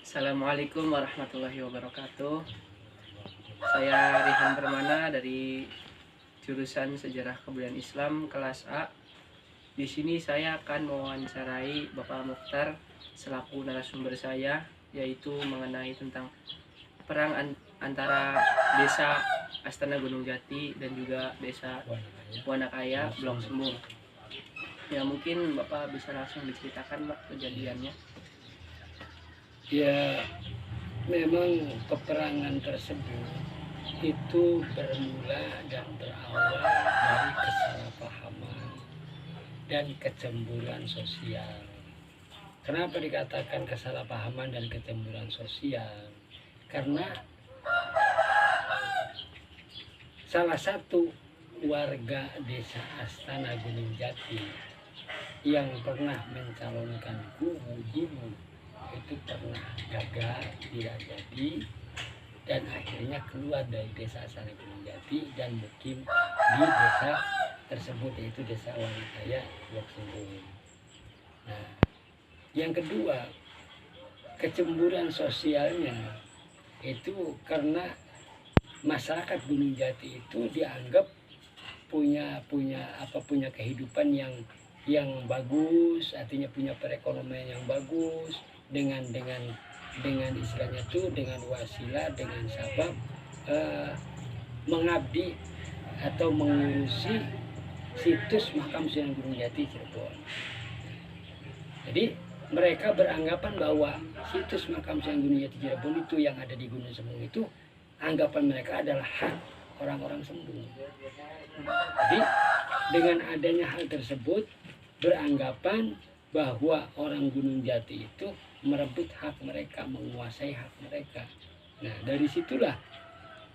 Assalamualaikum warahmatullahi wabarakatuh. Saya Rihan Permana dari jurusan Sejarah Kebudayaan Islam kelas A. Di sini saya akan mewawancarai Bapak Mukhtar selaku narasumber saya, yaitu mengenai tentang perang antara Desa Astana Gunung Jati dan juga Desa Wanakaya Blok Sembung. Ya, mungkin Bapak bisa langsung diceritakan Pak kejadiannya. Ya, memang peperangan tersebut itu bermula dan berawal dari kesalahpahaman dan kecemburuan sosial. Kenapa dikatakan kesalahpahaman dan kecemburuan sosial? Karena salah satu warga Desa Astana Gunung Jati yang pernah mencalonkan guru itu pernah gagal, tidak jadi, dan akhirnya keluar dari Desa Astana Gunung Jati dan mukim di desa tersebut, yaitu Desa Wanakaya Blok Sembung. Nah, yang kedua, kecemburuan sosialnya itu karena masyarakat Gunung Jati itu dianggap punya kehidupan yang bagus, artinya punya perekonomian yang bagus, dengan istilahnya itu dengan wasilah, dengan sabab mengabdi atau mengurusi situs makam Sunan Gunung Jati Cirebon. Jadi mereka beranggapan bahwa situs makam Sunan Gunung Jati Cirebon itu yang ada di Gunung Sembung itu, anggapan mereka adalah hak orang-orang Sembung. Jadi dengan adanya hal tersebut, beranggapan bahwa orang Gunung Jati itu merebut hak mereka, menguasai hak mereka. Nah, dari situlah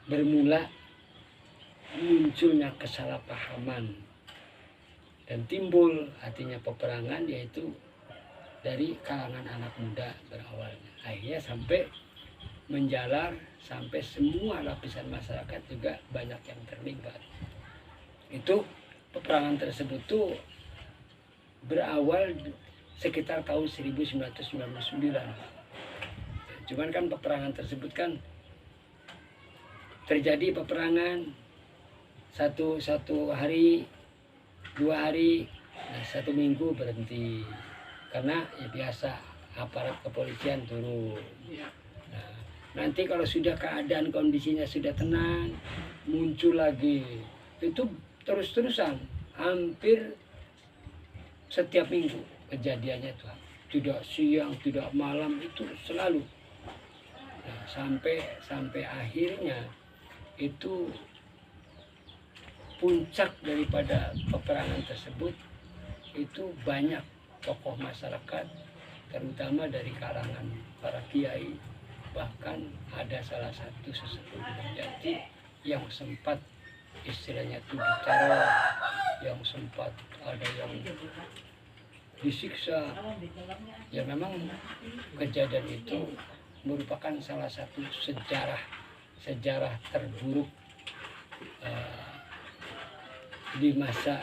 bermula munculnya kesalahpahaman dan timbul artinya peperangan, yaitu dari kalangan anak muda berawalnya. Akhirnya sampai menjalar sampai semua lapisan masyarakat juga banyak yang terlibat. Itu peperangan tersebut tuh berawal sekitar tahun 1999. Cuman kan peperangan tersebut kan terjadi peperangan satu hari, 2 hari, nah 1 minggu berhenti karena ya biasa aparat kepolisian turun. Nah, nanti kalau sudah keadaan kondisinya sudah tenang, muncul lagi. Itu terus-terusan hampir setiap minggu kejadiannya tuh, tidak siang tidak malam, itu selalu. Nah, sampai akhirnya itu puncak daripada peperangan tersebut itu banyak tokoh masyarakat, terutama dari kalangan para kiai, bahkan ada salah satu sesepuh Gunung Jati yang sempat istilahnya itu bicara, yang sempat ada yang disiksa. Ya memang kejadian itu merupakan salah satu sejarah terburuk di masa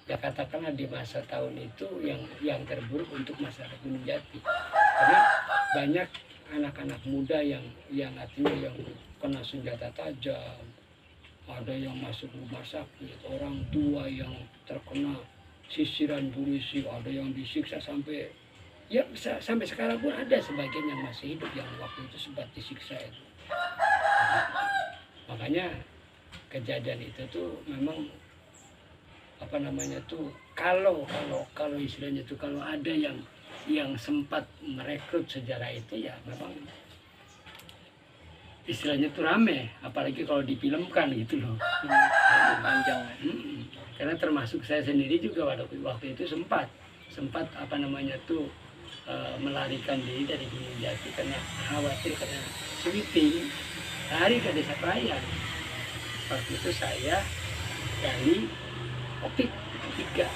ya katakanlah di masa tahun itu, yang terburuk untuk masyarakat Gunung Jati, karena banyak anak-anak muda yang artinya yang kena senjata tajam, ada yang masuk rumah sakit, orang tua yang terkena sisiran polisi, ada yang disiksa sampai sekarang pun ada sebagian yang masih hidup yang waktu itu sempat disiksa itu. Makanya kejadian itu tuh memang kalau istilahnya tuh, kalau ada yang sempat merekrut sejarah itu, ya memang istilahnya tuh rame, apalagi kalau difilmkan gitu loh. Panjang. Karena termasuk saya sendiri juga waktu itu sempat melarikan diri dari Gunung Jati karena khawatir, karena sweeping lari ke Desa Krayan. Waktu itu saya dari Opik 3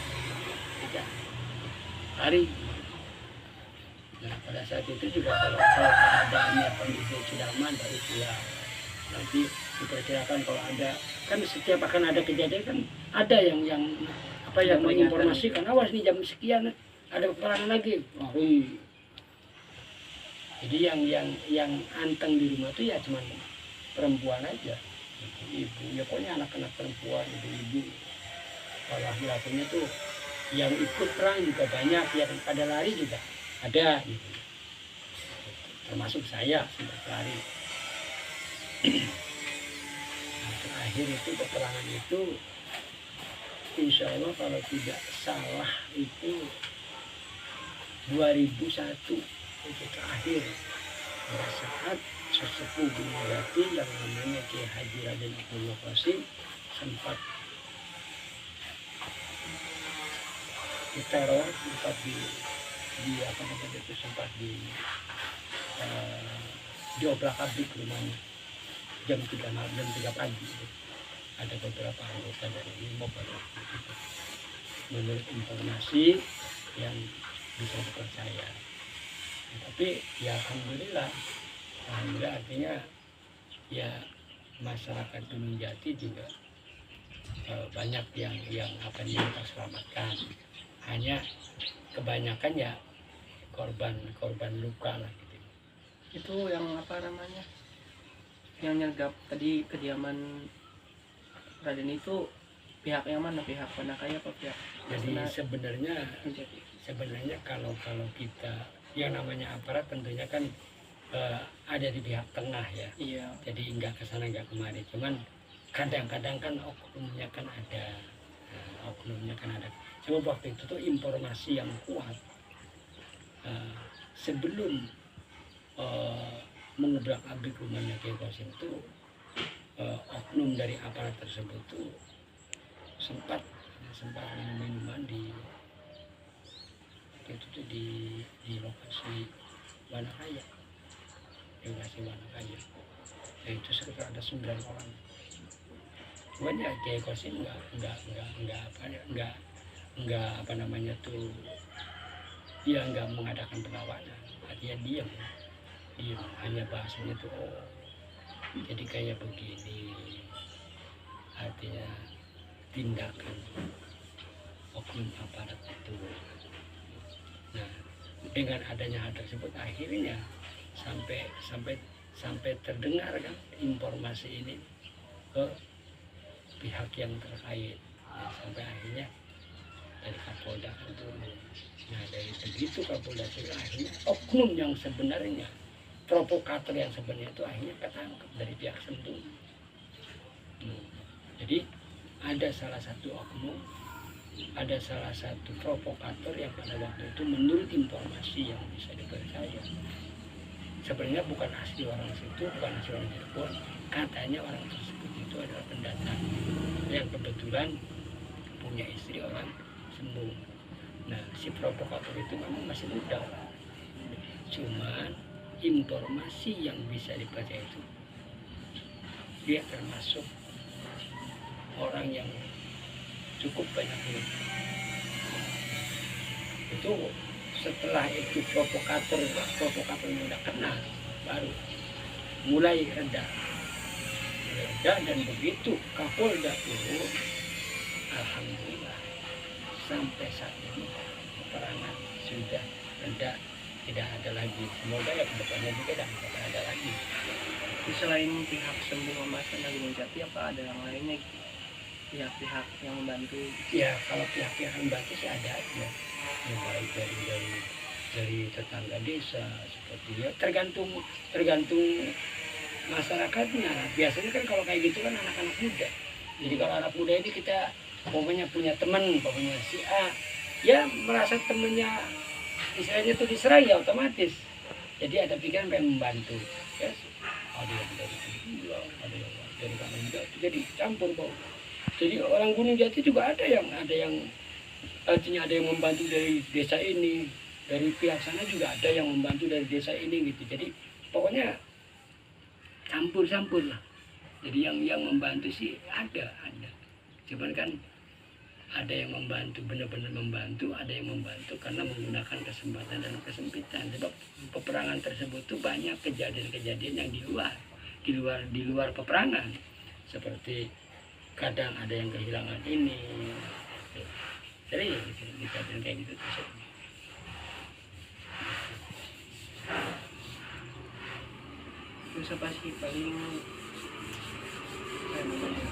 hari. Nah, pada saat itu juga kalau keadaannya kondisi sudah aman baru pulang. Nanti diperkirakan kalau ada, kan setiap akan ada kejadian kan ada yang menginformasikan, awas nih jam sekian ada peperangan lagi, lari. Jadi yang anteng di rumah tuh ya cuman perempuan aja, ibu ya, pokoknya anak-anak perempuan, ibu-ibu. Kalau laki-lakinya tuh yang ikut perang juga banyak, yang pada lari juga ada gitu. Termasuk saya sempat lari. Nah, terakhir itu peperangan itu insya Allah kalau tidak salah itu 2001 itu terakhir, pada saat sesepuh Gunung Jati yang namanya Kiai Haji Raden Abdullah Qasim sempat diteror, sempat di apa namanya itu, sempat diobrak-abrik rumahnya jam 3 malam, jam 3 pagi itu. Ada beberapa anggota dari Brimob pada waktu itu. Menurut informasi yang bisa dipercaya. Tapi ya alhamdulillah artinya ya masyarakat Gunung Jati juga banyak yang akan terselamatkan. Hanya kebanyakan ya korban luka lah gitu. Itu yang apa namanya, yang nyergap tadi kediaman Raden itu pihak yang mana, pihak Panakaya apa pihak? Jadi sebenarnya kalau kita yang namanya aparat tentunya kan ada di pihak tengah ya. Iya. Jadi nggak kesana nggak kemari. Cuman kadang-kadang kan oknumnya kan ada. Cuma waktu itu tuh informasi yang kuat sebelum mengebrak-abrik rumahnya Kiai Qasim itu, oknum dari aparat tersebut tuh sempat minum-minuman di itu tuh di lokasi Wanakaya. Ya, itu sekitar ada 9 orang. Cuman ya Kiai Qasim nggak apa namanya tuh, dia nggak mengadakan perlawanan, artinya diam, hanya bahasanya tuh jadi kayak begini, artinya tindakan oknum aparat itu. Nah, dengan adanya hal tersebut akhirnya sampai terdengar kan informasi ini ke pihak yang terkait, ya, sampai akhirnya dari Kapolda itu. Nah, dari begitu Kapolda itu akhirnya oknum yang sebenarnya, provokator yang sebenarnya itu akhirnya ketangkep dari pihak Sentul. Jadi ada salah satu oknum, ada salah satu provokator yang pada waktu itu menurut informasi yang bisa dipercaya, sebenarnya bukan asli orang situ, bukan asli orang Cirebon, katanya orang tersebut itu adalah pendatang yang kebetulan punya istri orang Sembung. Nah, si provokator itu memang masih muda, cuman informasi yang bisa dipercaya itu dia termasuk orang yang cukup banyak duit. Itu setelah itu provokatornya udah kenal, baru mulai reda, dan begitu Kapolda turun, alhamdulillah sampai saat ini peperangan sudah reda, tidak ada lagi. Semoga ya kedepannya juga tidak ada lagi. Selain pihak Sembung sama Gunung Jati, apa ada yang lainnya, pihak-pihak yang membantu? Ya, kalau pihak-pihak yang membantu sih ada aja, ya, baik dari tetangga desa seperti ya, tergantung masyarakatnya. Biasanya kan kalau kayak gitu kan anak-anak muda. Jadi kalau anak muda ini kita pokoknya punya teman, pokoknya si A, ya merasa temennya istilahnya itu diserang ya otomatis. Jadi ada pikiran pengen membantu. Ya, ada yang dari Pulau, ada yang dari Gunung Jati, jadi campur bau. Jadi orang Gunung Jati juga ada yang artinya ada yang membantu dari desa ini, dari pihak sana juga ada yang membantu dari desa ini gitu. Jadi pokoknya campur-campur lah. Jadi yang membantu sih ada. Cuman kan ada yang membantu, benar-benar membantu, ada yang membantu karena menggunakan kesempatan dan kesempitan. Sebab peperangan tersebut tuh banyak kejadian-kejadian yang di luar peperangan. Seperti kadang ada yang kehilangan ini. Jadi kejadian kayak gitu terus. Terus apa sih paling apa namanya,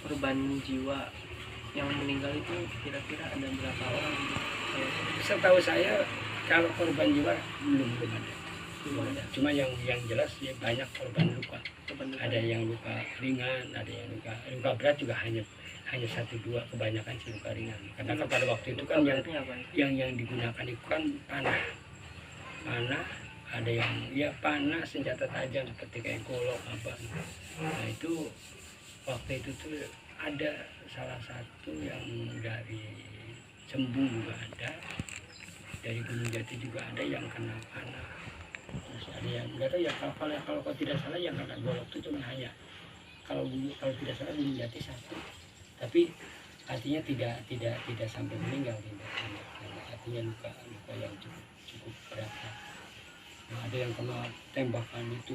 korban jiwa yang meninggal itu kira-kira ada berapa orang gitu? Setahu saya kalau korban jiwa belum ada. Belum ada. Cuma yang jelas ya banyak korban luka. Korban luka. Ada yang luka ringan, ada yang luka berat juga hanya 1-2, kebanyakan sih luka ringan. Karena kan pada waktu itu kan beratnya apa? yang digunakan itu kan panah, ada yang ya panah, senjata tajam seperti kayak golok apa. Nah itu waktu itu tuh ada salah satu yang dari Sembung juga ada, dari Gunung Jati juga ada yang kena panah. Terus ada yang enggak tahu ya, kalau tidak salah yang kena golok itu cuma hanya kalau tidak salah Gunung Jati 1, tapi artinya tidak sampai meninggal, artinya luka yang cukup berat. Nah, ada yang kena tembakan itu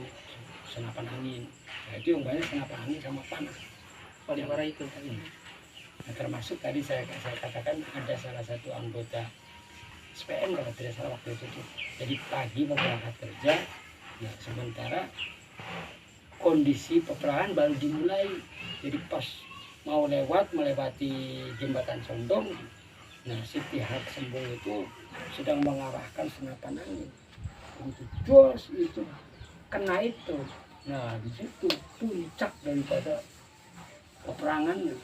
senapan angin. Nah, itu yang banyak senapan angin sama panah. Paling parah itu. Nah, termasuk tadi saya katakan ada salah satu anggota SPM kalau tidak salah waktu itu tuh. Jadi pagi mau berangkat kerja, nah sementara kondisi peperangan baru dimulai. Jadi pas mau melewati jembatan Sondong, nah si pihak Sembung itu sedang mengarahkan senapan angin. Itu jos itu kena itu. Nah di situ puncak daripada peperangan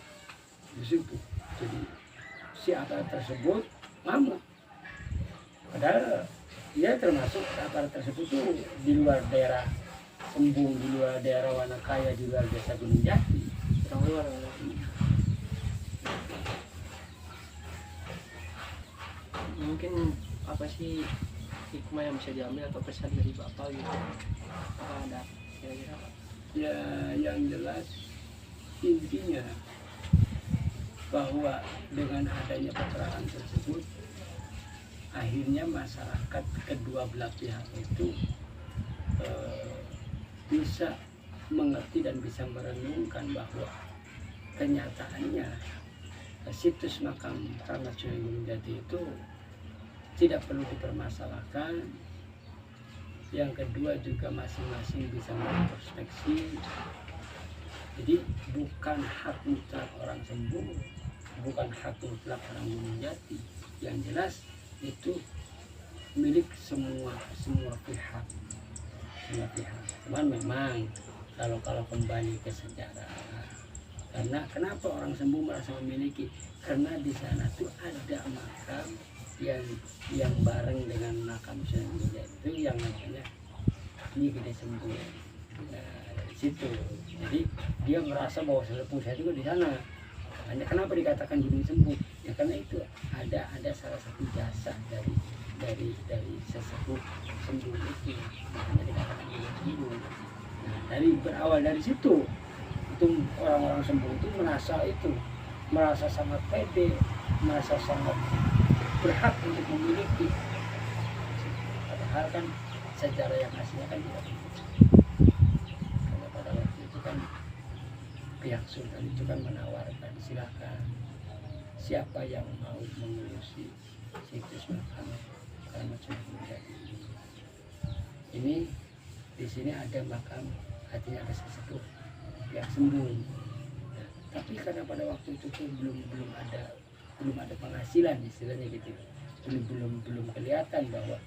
di situ. Jadi si aparat tersebut ngamuk. Padahal dia termasuk aparat tersebut tuh di luar daerah Sembung, di luar daerah Wanakaya, di luar desa Gunung Jati. Orang luar. Mungkin apa sih hikmah yang bisa diambil atau pesan dari Bapak gitu? Apa ada kira-kira Pak? Ya yang jelas intinya bahwa dengan adanya peperangan tersebut akhirnya masyarakat kedua belah pihak itu bisa mengerti dan bisa merenungkan bahwa kenyataannya situs makam Keramat Sunan Gunung Jati itu tidak perlu dipermasalahkan. Yang kedua juga masing-masing bisa mengintrospeksi. Jadi bukan hak mutlak orang Sembung, bukan hak mutlak orang Gunung Jati. Yang jelas itu milik semua pihak. Cuman memang kalau kembali ke sejarah, karena kenapa orang Sembung merasa memiliki? Karena di sana tuh ada makam yang bareng dengan makam Sunan Gunung Jati itu yang namanya Nyi Gede Sembung. Nah dari situ, jadi dia merasa bahwa sesepuh saya juga di sana. Hanya kenapa dikatakan Gunung Sembung? Ya karena itu ada salah satu jasa dari sesepuh Sembung itu, makanya dikatakan Gunung Sembung. Nah, dari berawal dari situ, itu orang-orang Sembung itu merasa sangat pede, merasa sangat berhak untuk memiliki. Padahal kan sejarah yang aslinya kan tidak begitu. Karena pada waktu itu kan pihak Sultan itu kan menawarkan silakan siapa yang mau mengurusi situs makam Keramat Sunan Gunung Jati. Ini di sini ada makam, artinya ada sesepuh yang Sembung. Nah, tapi karena pada waktu itu tuh belum ada penghasilan istilahnya gitu, belum kelihatan bahwa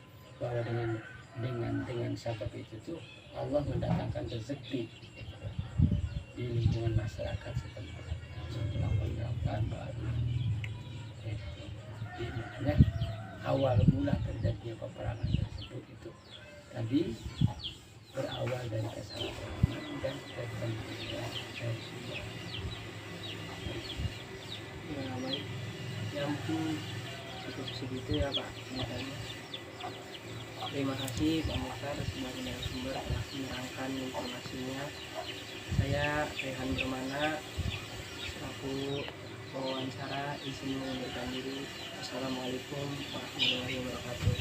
dengan sebab itu tuh Allah mendatangkan rezeki di lingkungan masyarakat setempat, melakukan baru. Jadi makanya awal mula terjadinya peperangan tersebut itu tadi berawal dari kesalahpahaman dan kepentingan. Ya baik, ya mungkin cukup segitu ya Pak ceritanya. Terima kasih Pak Mukhtar sebagai narasumber telah menerangkan informasinya. Saya Rehan Permana selaku wawancara di sini mengundurkan diri. Assalamualaikum warahmatullahi wabarakatuh.